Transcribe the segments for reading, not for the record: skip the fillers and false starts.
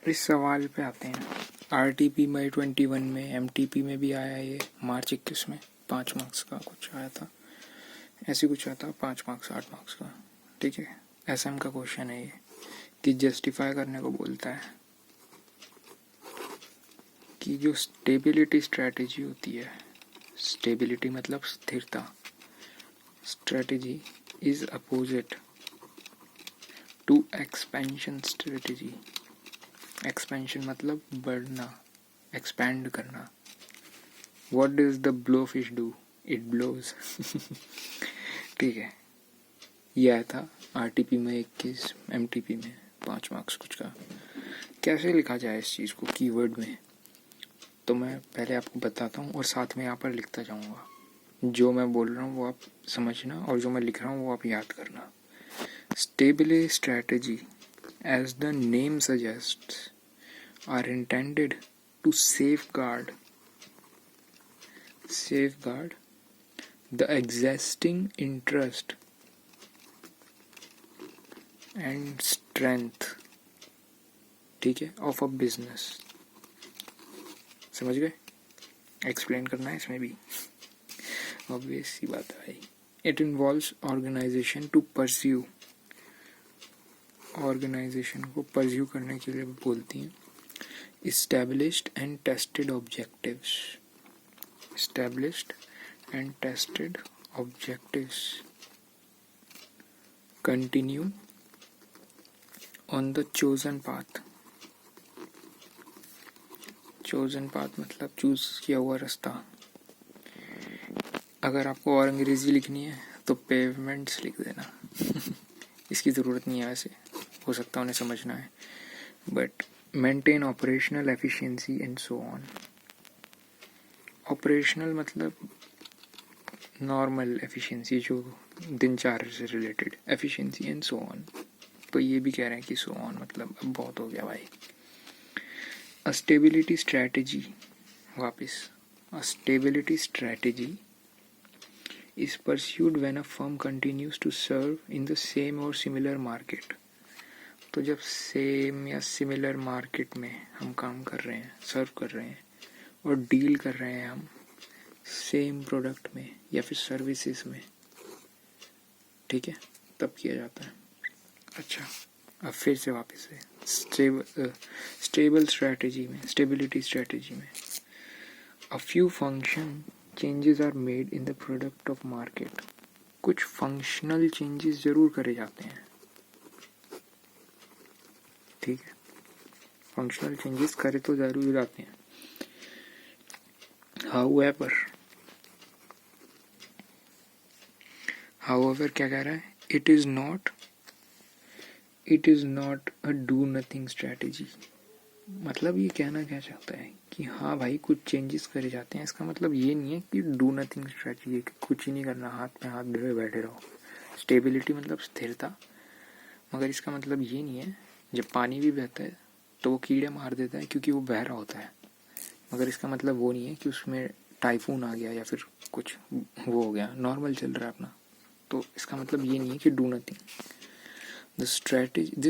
इस सवाल पे आते हैं। RTP मई 21 में, MTP में भी आया ये मार्च 21 में 5 मार्क्स का कुछ आया था, ऐसे कुछ आया था 5 मार्क्स 8 मार्क्स का। ठीक है, SM का क्वेश्चन है ये कि जस्टिफाई करने को बोलता है कि जो स्टेबिलिटी स्ट्रैटेजी होती है, स्टेबिलिटी मतलब स्थिरता, strategy is opposite to expansion strategy. Expansion मतलब बढ़ना, एक्सपैंड करना। What does the blowfish do? It blows. ठीक है, यह आया था RTP में 21, MTP में 5 मार्क्स कुछ का। कैसे लिखा जाए इस चीज़ को कीवर्ड में, तो मैं पहले आपको बताता हूँ और साथ में यहाँ पर लिखता जाऊँगा। जो मैं बोल रहा हूँ वो आप समझना और जो मैं लिख रहा हूँ वो आप याद करना। Stability strategy, as the name suggests, are intended to safeguard the existing interest and strength, ठीक है, of a business। समझ गए? एक्सप्लेन करना है इसमें भी, ऑब्वियस सी बात है भाई। It involves organization to pursue, organisation को परस्यू करने के लिए बोलती हैं established and tested objectives, established and tested objectives, continue on the chosen path, chosen path मतलब चूज किया हुआ रास्ता। अगर आपको और अंग्रेजी लिखनी है तो पेवमेंट्स लिख देना। इसकी ज़रूरत नहीं है, वैसे हो सकता है उन्हें समझना है, but maintain operational efficiency and so on. Operational मतलब नॉर्मल एफिशिएंसी जो दिनचर्या से related, efficiency and so on. तो ये भी कह रहे हैं कि सो ऑन मतलब अब बहुत हो गया भाई। अ स्टेबिलिटी स्ट्रैटेजी, वापस a stability strategy is pursued when a firm continues to serve in the same or similar market। तो जब सेम या सिमिलर मार्केट में हम काम कर रहे हैं, सर्व कर रहे हैं और डील कर रहे हैं हम सेम प्रोडक्ट में या फिर सर्विसेज में, ठीक है, तब किया जाता है। अच्छा, अब फिर से वापस से स्टेबल स्ट्रैटेजी में, स्टेबिलिटी स्ट्रैटेजी में a few function changes are made in the product of market. कुछ फंक्शनल चेंजेस जरूर करे जाते हैं, ठीक है, फंक्शनल चेंजेस करे तो जरूर जाते हैं। हाउएवर क्या कह रहा है? It is not a do nothing strategy. मतलब ये कहना क्या चाहता है कि हाँ भाई कुछ चेंजेस करे जाते हैं, इसका मतलब ये नहीं है कि डू नथिंग स्ट्रैटेजी है कि कुछ ही नहीं करना, हाथ में हाथ धरे बैठे रहो। स्टेबिलिटी मतलब स्थिरता, मगर इसका मतलब ये नहीं है जब पानी भी बहता है तो वो कीड़े मार देता है क्योंकि वो बह रहा होता है, मगर इसका मतलब वो नहीं है कि उसमें टाइफून आ गया या फिर कुछ वो हो गया, नॉर्मल चल रहा है अपना। तो इसका मतलब ये नहीं है कि do nothing. This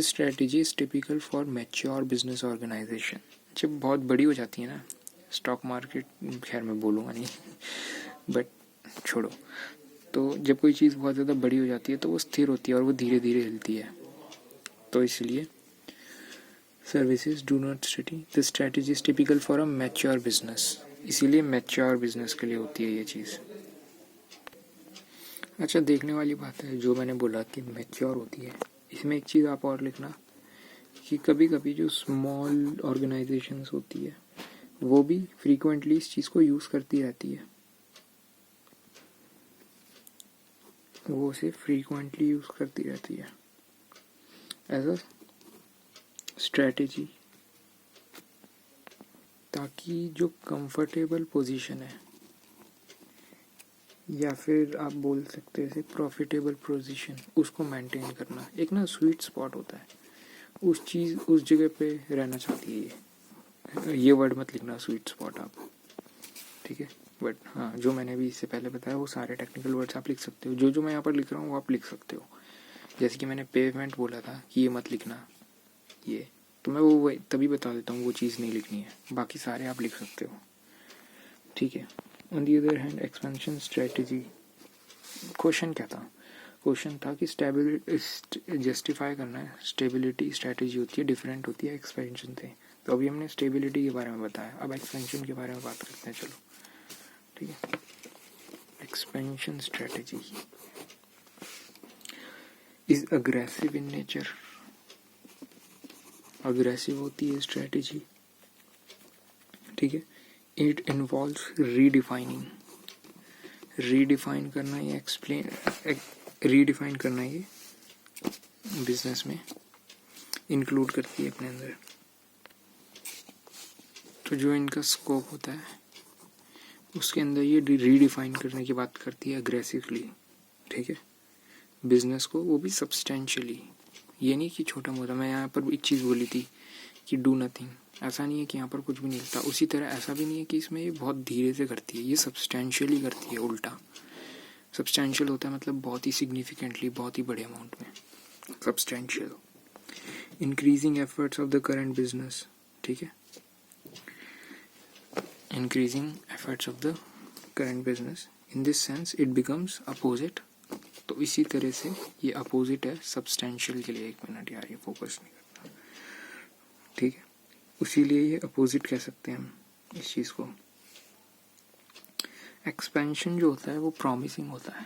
strategy is typical for mature business organisation. जब बहुत बड़ी हो जाती है ना, स्टॉक मार्केट खैर मैं बोलूँगा नहीं, बट छोड़ो, तो जब कोई चीज़ बहुत ज़्यादा बड़ी हो जाती है तो वो स्थिर होती है और वो धीरे धीरे हिलती है। तो इसलिए services do not study, the strategy is typical for a mature business, इसीलिए मैच्योर बिजनेस के लिए होती है ये चीज़। अच्छा, देखने वाली बात है जो मैंने बोला कि मैच्योर होती है, इसमें एक चीज़ आप और लिखना कि कभी कभी जो स्मॉल ऑर्गेनाइजेशंस होती है वो भी फ्रीक्वेंटली इस चीज़ को यूज़ करती रहती है, वो उसे फ्रीक्वेंटली यूज़ करती रहती है एज अ स्ट्रैटेजी, ताकि जो कंफर्टेबल पोजीशन है या फिर आप बोल सकते हैं प्रॉफिटेबल पोजीशन, उसको मेंटेन करना। एक ना स्वीट स्पॉट होता है, उस चीज़ उस जगह पे रहना चाहती है। ये वर्ड मत लिखना स्वीट स्पॉट आप, ठीक है, बट हाँ जो मैंने भी इससे पहले बताया वो सारे टेक्निकल वर्ड्स आप लिख सकते हो। जो मैं यहाँ पर लिख रहा हूँ वो आप लिख सकते हो। जैसे कि मैंने पेवमेंट बोला था कि ये मत लिखना, ये तो मैं वो तभी बता देता हूँ वो चीज़ नहीं लिखनी है, बाकी सारे आप लिख सकते हो, ठीक है। On the other hand expansion strategy, question क्या था? क्वेश्चन था कि स्टेबिलिटी जस्टिफाई करना है, स्टेबिलिटी स्ट्रेटजी होती है, डिफरेंट होती है एक्सपेंशन से। तो अभी हमने स्टेबिलिटी के बारे में बताया, अब एक्सपेंशन के बारे में बात करते हैं, चलो ठीक है। Expansion strategy is aggressive in nature, aggressive होती है स्ट्रेटजी, ठीक है। इट इन्वॉल्व्स रीडिफाइनिंग, रीडिफाइन करना या एक्सप्लेन, रीडिफाइन करना ये बिजनेस में इंक्लूड करती है अपने अंदर। तो जो इनका स्कोप होता है उसके अंदर ये रीडिफाइन करने की बात करती है अग्रेसिवली, ठीक है, बिजनेस को, वो भी सब्सटेंशियली। ये नहीं कि छोटा मोटा, मैं यहाँ पर एक चीज़ बोली थी कि डू नथिंग, ऐसा नहीं है कि यहाँ पर कुछ भी नहीं होता। उसी तरह ऐसा भी नहीं है कि इसमें ये बहुत धीरे से करती है, ये सब्सटेंशियली करती है। उल्टा सब्सटेंशियल होता है मतलब बहुत ही सिग्निफिकेंटली, बहुत ही बड़े अमाउंट में substantial. Increasing efforts of the current business, ठीक है, increasing efforts of the current business, in this sense it becomes opposite. तो इसी तरह से ये अपोजिट है सब्सटेंशियल के लिए। एक मिनट यार, ये फोकस नहीं करता, ठीक है, उसीलिए ये अपोजिट कह सकते हैं हम इस चीज़ को। एक्सपेंशन जो होता है वो प्रॉमिसिंग होता है,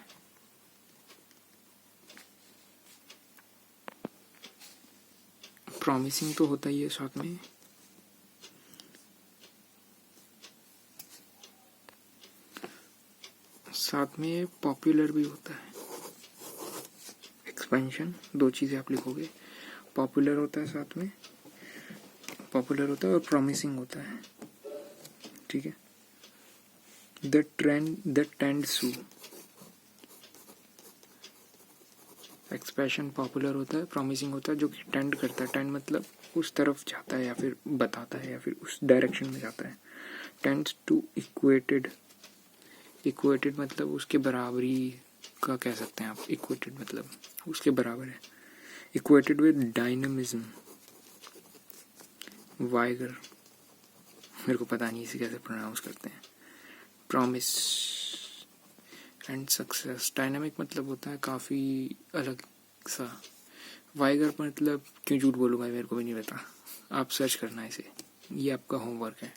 प्रॉमिसिंग तो होता ही है, साथ में पॉपुलर भी होता है। एक्सपेंशन दो चीज़ें आप लिखोगे, पॉपुलर होता है, साथ में पॉपुलर होता है और प्रॉमिसिंग होता है, ठीक है। The tends to, expression popular होता है, प्रॉमिसिंग होता है जो कि टेंड करता है। टेंड मतलब उस तरफ जाता है या फिर बताता है या फिर उस डायरेक्शन में जाता है। टेंड्स टू इक्वेटेड, इक्वेटेड मतलब उसके बराबरी का कह सकते हैं आप, इक्वेटेड मतलब उसके बराबर है। इक्वेटेड विद डायनामिज्म, वाइगर, मेरे को पता नहीं इसे कैसे प्रोनाउंस करते हैं। प्रॉमिस एंड सक्सेस, डायनामिक मतलब होता है काफ़ी अलग सा, वाइगर मतलब क्यों झूठ बोलूँगा मेरे को भी नहीं पता, आप सर्च करना इसे, ये आपका होमवर्क है।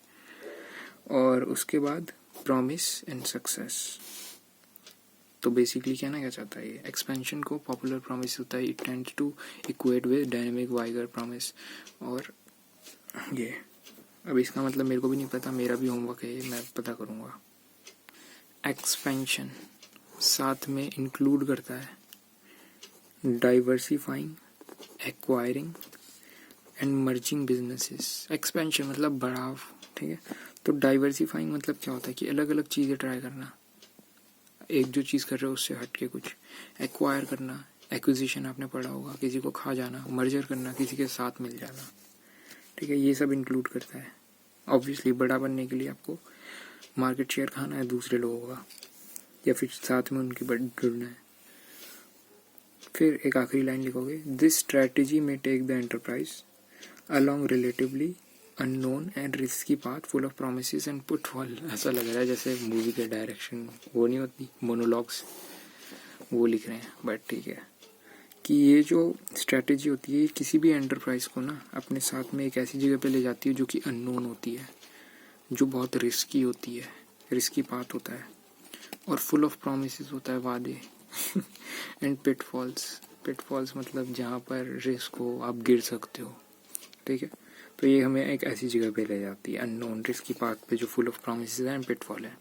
और उसके बाद प्रॉमिस एंड सक्सेस, तो बेसिकली कहना क्या चाहता है ये, एक्सपेंशन को पॉपुलर प्रॉमिस होता है, it tends to equate with dynamic vigour promise. और ये अब इसका मतलब मेरे को भी नहीं पता, मेरा भी होमवर्क है ये, मैं पता करूँगा। एक्सपेंशन साथ में इंक्लूड करता है diversifying, acquiring and merging businesses. Expansion मतलब बढ़ाव, ठीक है। तो डाइवर्सिफाइंग मतलब क्या होता है कि अलग अलग चीज़ें ट्राई करना, एक जो चीज़ कर रहे हो उससे हट के कुछ। एक्वायर करना, एक्विजिशन आपने पढ़ा होगा, किसी को खा जाना। मर्जर करना, किसी के साथ मिल जाना, ठीक है, ये सब इंक्लूड करता है। ऑब्वियसली बड़ा बनने के लिए आपको मार्केट शेयर खाना है दूसरे लोगों का, या फिर साथ में उनकी जुड़ना है। फिर एक आखिरी लाइन लिखोगे, दिस स्ट्रैटेजी में take the enterprise along relatively unknown and risky path full of promises and pitfall. ऐसा लग रहा है जैसे मूवी के डायरेक्शन वो नहीं होती, मोनोलॉग्स, वो लिख रहे हैं, बट ठीक है। कि ये जो स्ट्रैटेजी होती है किसी भी एंटरप्राइज को ना अपने साथ में एक ऐसी जगह पे ले जाती है जो कि अननोन होती है, जो बहुत रिस्की होती है, रिस्की पाथ होता है, और फुल ऑफ प्रोमिसेस होता है, वादे एंड पिटफॉल्स, पिटफॉल्स मतलब जहाँ पर रिस्क हो, आप गिर सकते हो, ठीक है। तो ये हमें एक ऐसी जगह पे ले जाती है अननोन रिस्की पाथ पे जो full of promises and pitfall है।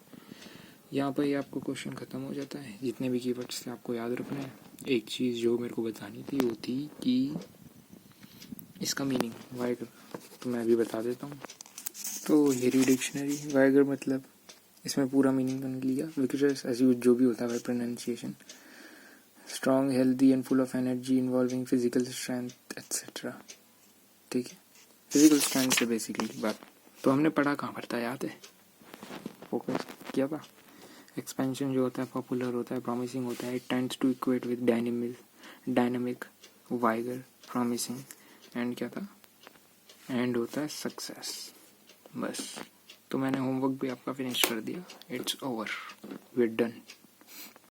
यहाँ पर ही आपको क्वेश्चन ख़त्म हो जाता है, जितने भी कीवर्ड्स थे आपको याद रखना है। एक चीज़ जो मेरे को बतानी थी वो थी कि इसका मीनिंग वाइगर, तो मैं अभी बता देता हूँ। तो ये रही डिक्शनरी, वाइगर मतलब इसमें पूरा मीनिंग तो नहीं लिया, विगरस ऐसी जो भी होता है pronunciation, strong, healthy and full of energy involving physical strength etcetera, ठीक है। फिजिकल स्ट्रेंथ से बेसिकली बात। तो हमने पढ़ा कहाँ पर था, याद है, फोकस किया था। एक्सपेंशन जो होता है पॉपुलर होता है, प्रॉमिसिंग होता है, it tends to equate with dynamic, vigour, promising and क्या था, एंड होता है सक्सेस। बस, तो मैंने होमवर्क भी आपका फिनिश कर दिया। It's over, we done.